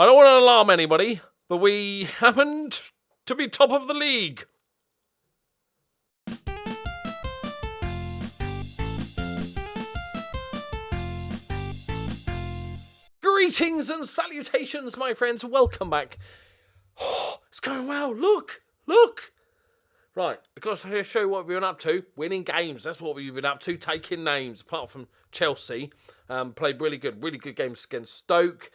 I don't want to alarm anybody, but we happened to be top of the league. Greetings and salutations, my friends. Welcome back. Oh, it's going well. Look. Right, I've got to show you what we've been up to. Winning games, that's what we've been up to. Taking names, apart from Chelsea. Played really good games against Stoke.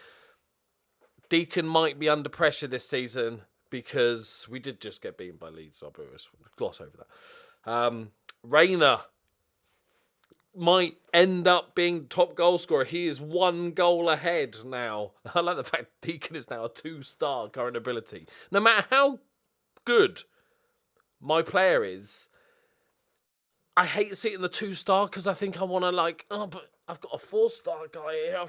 Deacon might be under pressure this season because we did just get beaten by Leeds, so I'll gloss over that. Rayner might end up being top goal scorer. He is 1 goal ahead now. I like the fact Deacon is now a 2-star current ability. No matter how good my player is, I hate seeing the 2-star because I think I want to but I've got a 4-star guy here.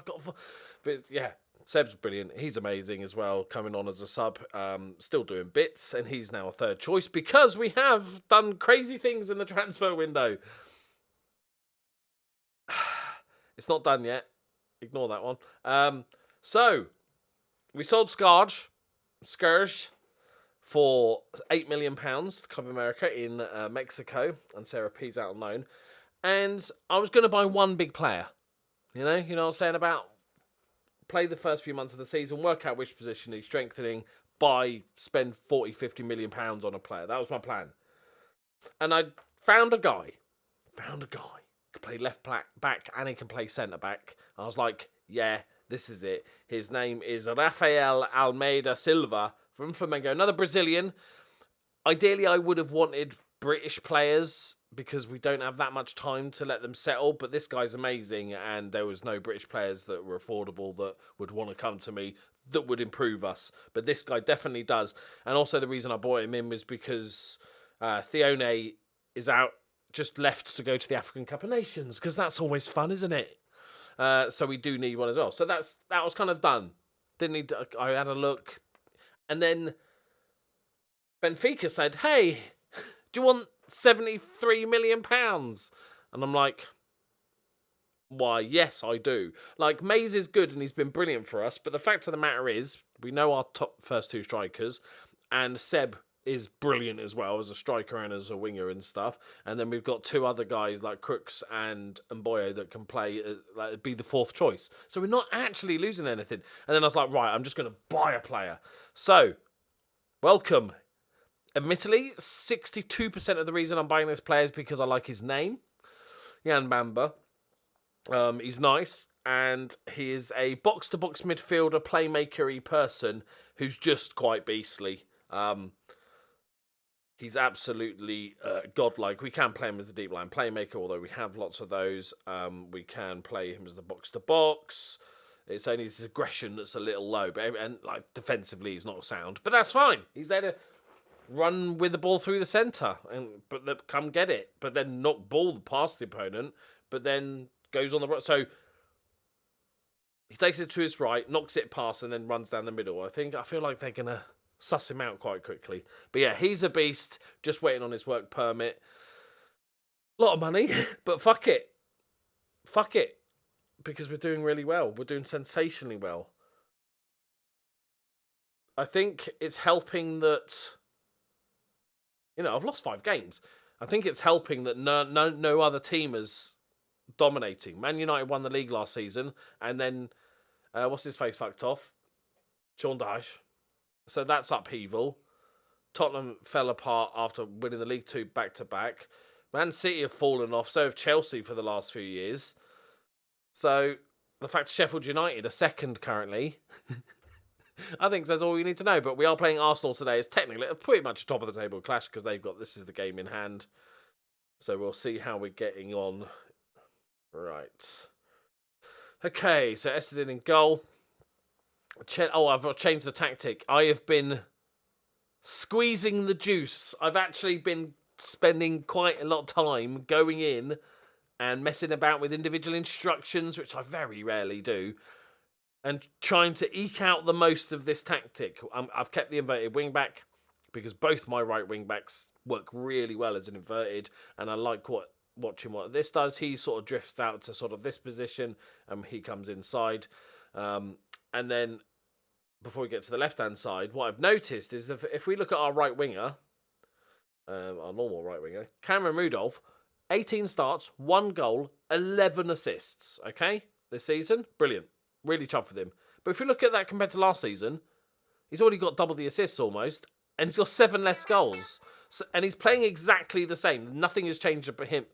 But yeah, Seb's brilliant. He's amazing as well, coming on as a sub, still doing bits, and he's now a 3rd choice because we have done crazy things in the transfer window. It's not done yet. Ignore that one. So, we sold Scourge for £8 million to Club America in Mexico, and Sarah P's out on loan. And I was going to buy one big player. You know what I'm saying about play the first few months of the season, work out which position he's strengthening, spend 40, 50 million pounds on a player. That was my plan. And I found a guy. Can play left back and he can play centre back. I was like, yeah, this is it. His name is Rafael Almeida Silva from Flamengo, another Brazilian. Ideally, I would have wanted British players because we don't have that much time to let them settle, but this guy's amazing, and there was no British players that were affordable that would want to come to me that would improve us. But this guy definitely does. And also the reason I bought him in was because Thione is out, just left to go to the African Cup of Nations, because that's always fun, isn't it? So we do need one as well. So that was kind of done. I had a look. And then Benfica said, hey, do you want £73 million? And I'm like, why, yes, I do. Like, Mays is good and he's been brilliant for us, but the fact of the matter is, we know our top first 2 strikers, and Seb is brilliant as well as a striker and as a winger and stuff. And then we've got 2 other guys like Crooks and Mboyo that can play, be the 4th choice. So we're not actually losing anything. And then I was like, right, I'm just going to buy a player. So, welcome. Admittedly, 62% of the reason I'm buying this player is because I like his name, Jan Bamba. He's nice, and he is a box-to-box midfielder, playmaker-y person who's just quite beastly. He's absolutely godlike. We can play him as the deep line playmaker, although we have lots of those. We can play him as the box-to-box. It's only his aggression that's a little low, and defensively he's not sound. But that's fine. He's there to run with the ball through the centre, but come get it. But then knock ball past the opponent, but then goes on the right. So he takes it to his right, knocks it past, and then runs down the middle. I feel like they're going to suss him out quite quickly. But yeah, he's a beast, just waiting on his work permit. A lot of money, but fuck it. Because we're doing really well. We're doing sensationally well. I think it's helping that, I've lost 5 games. I think it's helping that no other team is dominating. Man United won the league last season, and then, what's his face fucked off? Sean Dyche. So that's upheaval. Tottenham fell apart after winning the League 2 back-to-back. Man City have fallen off, so have Chelsea for the last few years. So the fact Sheffield United are 2nd currently, I think that's all you need to know. But we are playing Arsenal today. It's technically pretty much top of the table clash because this is the game in hand. So we'll see how we're getting on. Right. Okay, so Essendon in goal. I've changed the tactic. I have been squeezing the juice. I've actually been spending quite a lot of time going in and messing about with individual instructions, which I very rarely do, and trying to eke out the most of this tactic. I've kept the inverted wing-back because both my right wing-backs work really well as an inverted, and I like watching what this does. He sort of drifts out to sort of this position, and he comes inside. And then before we get to the left-hand side, what I've noticed is that if we look at our right winger, our normal right winger, Cameron Rudolph, 18 starts, 1 goal, 11 assists, okay, this season. Brilliant. Really chuffed with him. But if you look at that compared to last season, he's already got double the assists almost, and he's got 7 less goals. So, and he's playing exactly the same. Nothing has changed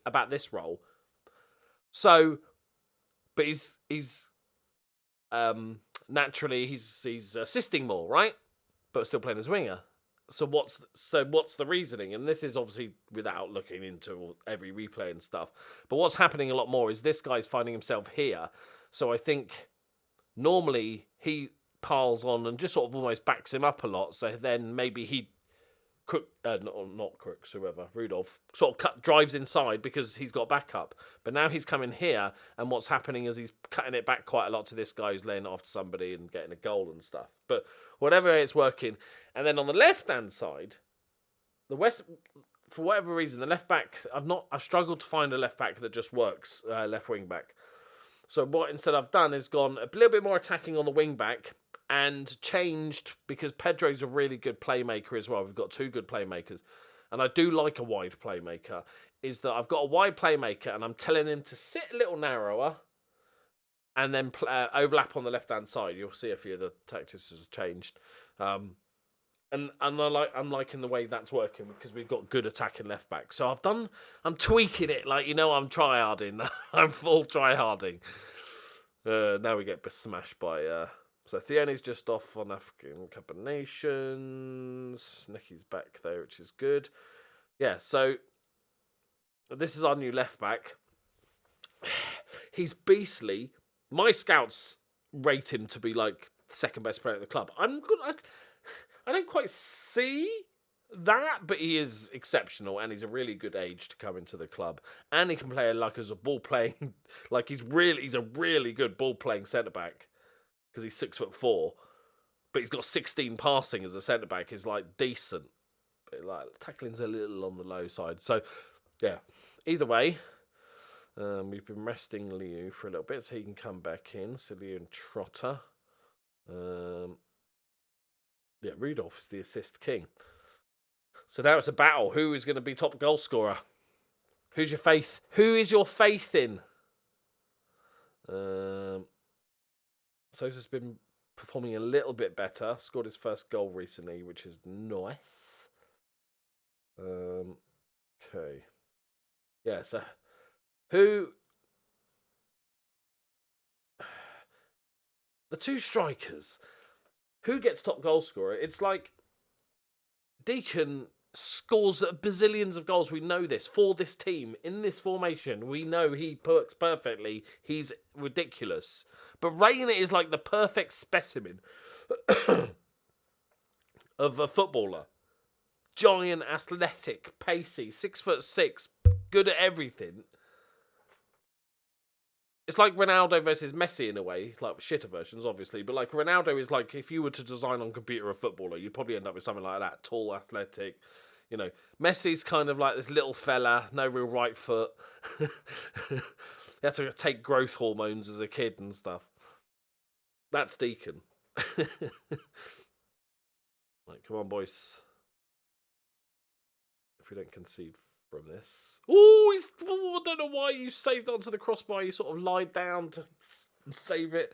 about this role. So, but he's naturally he's assisting more, right? But still playing as winger. So what's the reasoning? And this is obviously without looking into every replay and stuff. But what's happening a lot more is this guy's finding himself here. So I think normally he piles on and just sort of almost backs him up a lot. So then maybe he not Crooks, whoever, Rudolph, sort of drives inside because he's got backup. But now he's coming here, and what's happening is he's cutting it back quite a lot to this guy who's laying it off to somebody and getting a goal and stuff. But whatever, it's working. And then on the left-hand side, the West, for whatever reason, the left back, I've struggled to find a left back that just works, left wing back. So what instead I've done is gone a little bit more attacking on the wing back, and changed because Pedro's a really good playmaker as well. We've got 2 good playmakers. And I do like a wide playmaker. Is that I've got a wide playmaker and I'm telling him to sit a little narrower and then overlap on the left-hand side. You'll see a few of the tactics has changed. And I'm liking the way that's working because we've got good attacking left back. So I'm tweaking it like, I'm try-harding. I'm full try-harding. Now we get smashed by... So Theone's just off on African Cup of Nations. Nicky's back there, which is good. Yeah, so this is our new left back. He's beastly. My scouts rate him to be like the second best player at the club. I don't quite see that, but he is exceptional and he's a really good age to come into the club. And he can play like as a ball playing, like he's a really good ball playing centre back. Because he's 6'4", but he's got 16 passing as a centre back. Is like decent, but like tackling's a little on the low side. So, yeah. Either way, we've been resting Liu for a little bit, so he can come back in. So Liu and Trotter. Yeah, Rudolph is the assist king. So now it's a battle. Who is going to be top goal scorer? Who's your faith? Who is your faith in? Sosa's been performing a little bit better. Scored his first goal recently, which is nice. Okay. Yeah, so who... The 2 strikers. Who gets top goal scorer? It's like Deacon scores bazillions of goals. We know this. For this team, in this formation, we know he works perfectly. He's ridiculous. But Rain is like the perfect specimen of a footballer. Giant, athletic, pacey, 6'6", good at everything. It's like Ronaldo versus Messi in a way, like shitter versions, obviously. But like Ronaldo is like, if you were to design on computer a footballer, you'd probably end up with something like that. Tall, athletic. Messi's kind of like this little fella, no real right foot. He had to take growth hormones as a kid and stuff. That's Deacon. Right, come on, boys. If we don't concede from this. I don't know why you saved onto the crossbar. You sort of lied down to save it.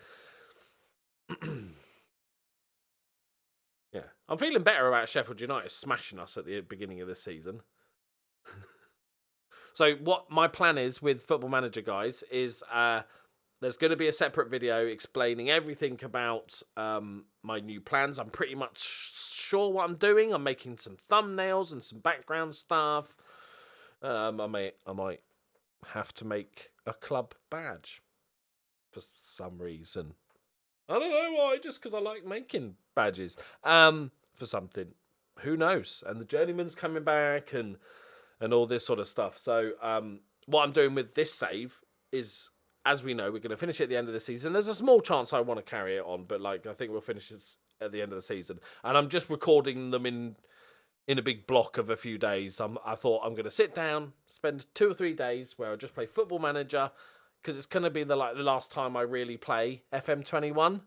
Yeah, I'm feeling better about Sheffield United smashing us at the beginning of the season. So what my plan is with Football Manager, guys, is there's going to be a separate video explaining everything about my new plans. I'm pretty much sure what I'm doing. I'm making some thumbnails and some background stuff. I might have to make a club badge for some reason. I don't know why, just because I like making badges. For something. Who knows? And the Journeyman's coming back and all this sort of stuff. So what I'm doing with this save is, as we know, we're going to finish it at the end of the season. There's a small chance I want to carry it on, but like I think we'll finish this at the end of the season. And I'm just recording them in a big block of a few days. I thought I'm going to sit down, spend 2 or 3 days where I just play Football Manager, because it's going to be the last time I really play FM21.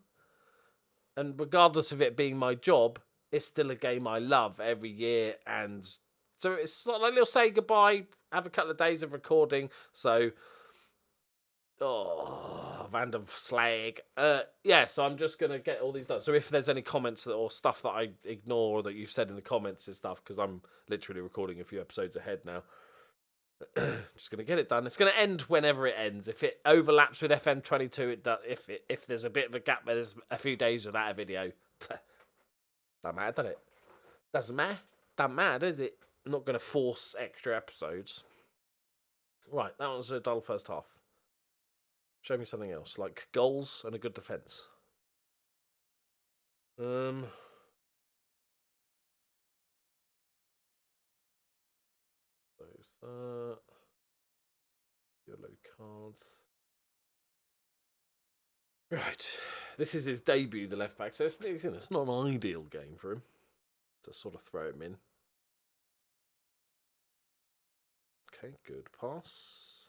And regardless of it being my job, it's still a game I love every year. And so it's not like a little say goodbye, have a couple of days of recording. So, random slag. Yeah, so I'm just going to get all these done. So if there's any comments or stuff that I ignore or that you've said in the comments and stuff, because I'm literally recording a few episodes ahead now. Just going to get it done. It's going to end whenever it ends. If it overlaps with FM22, it does. If there's a bit of a gap, there's a few days without a video. Don't matter, does it? Doesn't matter. Don't matter, is it? I'm not going to force extra episodes. Right, that was a dull first half. Show me something else, like goals and a good defence. Yellow cards. Right, this is his debut, the left back, so it's not an ideal game for him to sort of throw him in. Okay, good pass.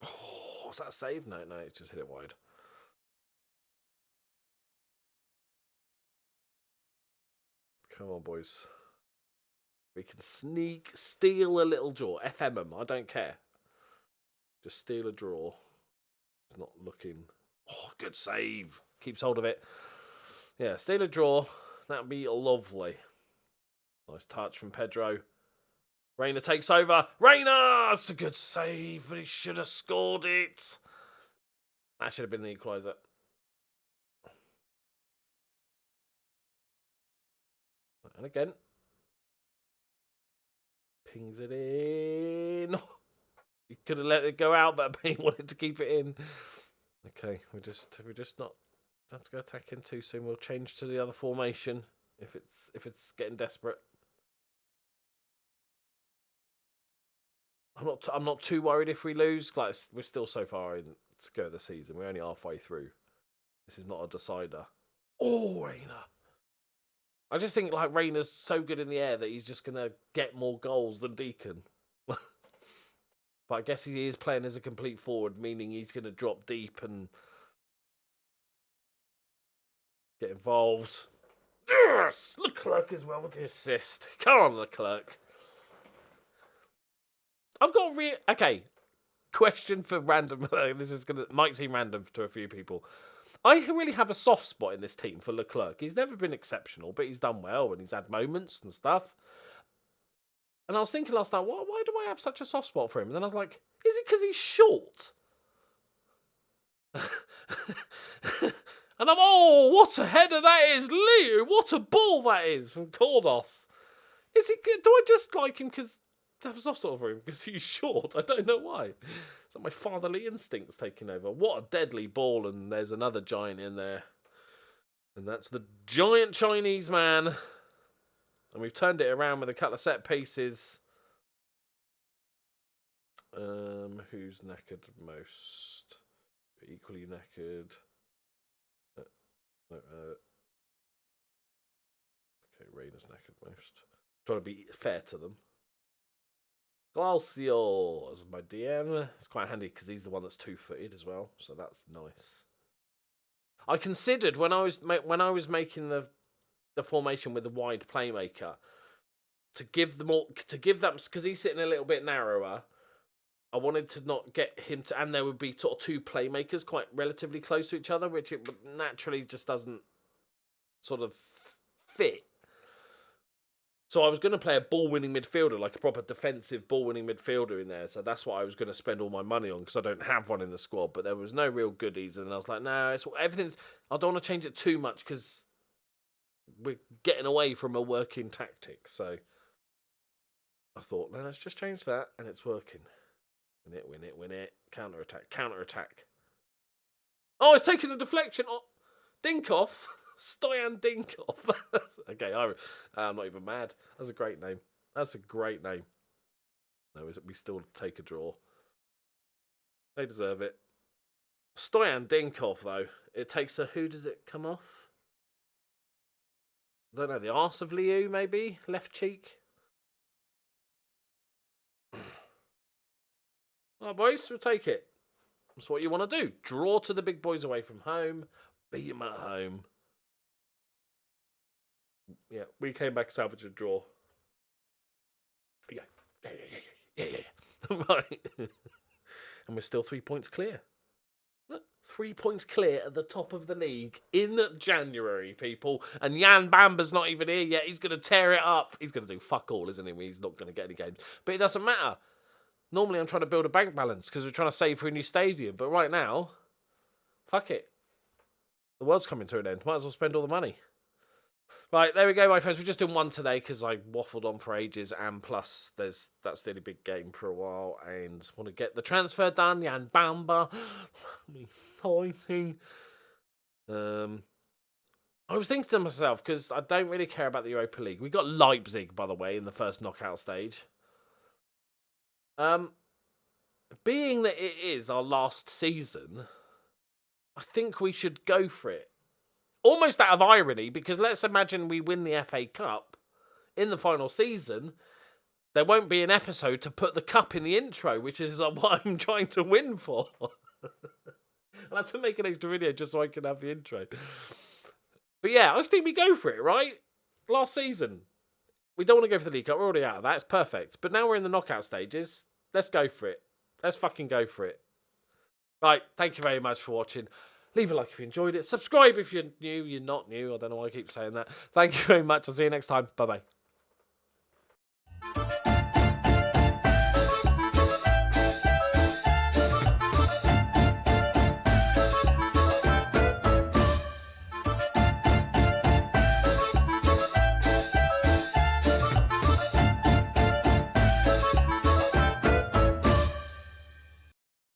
Oh, was that a save? No, it just hit it wide. Come on, boys. We can steal a little draw. FM 'em, I don't care. Just steal a draw. It's not looking... Oh, good save. Keeps hold of it. Yeah, steal a draw. That'd be lovely. Nice touch from Pedro. Reina takes over. Reina! It's a good save, but he should have scored it. That should have been the equaliser. And again. Pings it in. He could have let it go out, but he wanted to keep it in. Okay, we're just not have to go attacking too soon. We'll change to the other formation if it's getting desperate. I'm not too worried if we lose. Like, we're still so far in to go the season. We're only halfway through. This is not a decider. Oh, Reina. I just think like Reina's so good in the air that he's just gonna get more goals than Deacon. But I guess he is playing as a complete forward, meaning he's gonna drop deep and get involved. Yes! Leclerc as well with the assist. Come on, Leclerc. I've got okay. Question for random. This might seem random to a few people. I really have a soft spot in this team for Leclerc. He's never been exceptional, but he's done well and he's had moments and stuff. And I was thinking last night, why do I have such a soft spot for him? And then I was like, is it because he's short? And what a header that is, Leo! What a ball that is from Kordos. Is it good? Do I just like him because I have a soft spot for him because he's short? I don't know why. It's like my fatherly instincts taking over. What a deadly ball, and there's another giant in there. And that's the giant Chinese man. And we've turned it around with a couple of set pieces. Who's knackered most? Equally knackered. Okay, Reina's knackered most. Trying to be fair to them. Glacio as my DM. It's quite handy because he's the one that's 2-footed as well, so that's nice. I considered when I was making the formation with the wide playmaker to give that because he's sitting a little bit narrower. I wanted to not get him to, and there would be sort of two playmakers quite relatively close to each other, which it naturally just doesn't sort of fit. So I was going to play a ball-winning midfielder, like a proper defensive ball-winning midfielder in there. So that's what I was going to spend all my money on because I don't have one in the squad. But there was no real goodies, and I was like, no, everything's. I don't want to change it too much because we're getting away from a working tactic. So I thought, no, let's just change that, and it's working. Win it. Counter attack. Oh, it's taking a deflection. Oh, Dinkov. Stoyan Dinkov. Okay, I'm not even mad. That's a great name. No, we still take a draw. They deserve it. Stoyan Dinkov, though. It takes a... Who does it come off? I don't know. The arse of Liu, maybe? Left cheek? Oh, boys, we'll take it. That's what you want to do. Draw to the big boys away from home. Beat them at home. Yeah, we came back salvage a draw. Yeah. Right. And we're still 3 points clear. Look, 3 points clear at the top of the league in January, people. And Jan Bamba's not even here yet. He's going to tear it up. He's going to do fuck all, isn't he? He's not going to get any games. But it doesn't matter. Normally I'm trying to build a bank balance because we're trying to save for a new stadium. But right now, fuck it. The world's coming to an end. Might as well spend all the money. Right, there we go, my friends. We're just doing one today because I waffled on for ages. And plus, that's the only big game for a while. And want to get the transfer done. Jan Bamba. Exciting. I was thinking to myself, because I don't really care about the Europa League. We got Leipzig, by the way, in the first knockout stage. Being that it is our last season, I think we should go for it. Almost out of irony, because let's imagine we win the FA Cup in the final season. There won't be an episode to put the cup in the intro, which is what I'm trying to win for. I'll have to make an extra video just so I can have the intro. But yeah, I think we go for it, right? Last season. We don't want to go for the League Cup. We're already out of that. It's perfect. But now we're in the knockout stages. Let's go for it. Let's fucking go for it. Right. Thank you very much for watching. Leave a like if you enjoyed it. Subscribe if you're new. You're not new. I don't know why I keep saying that. Thank you very much. I'll see you next time. Bye-bye.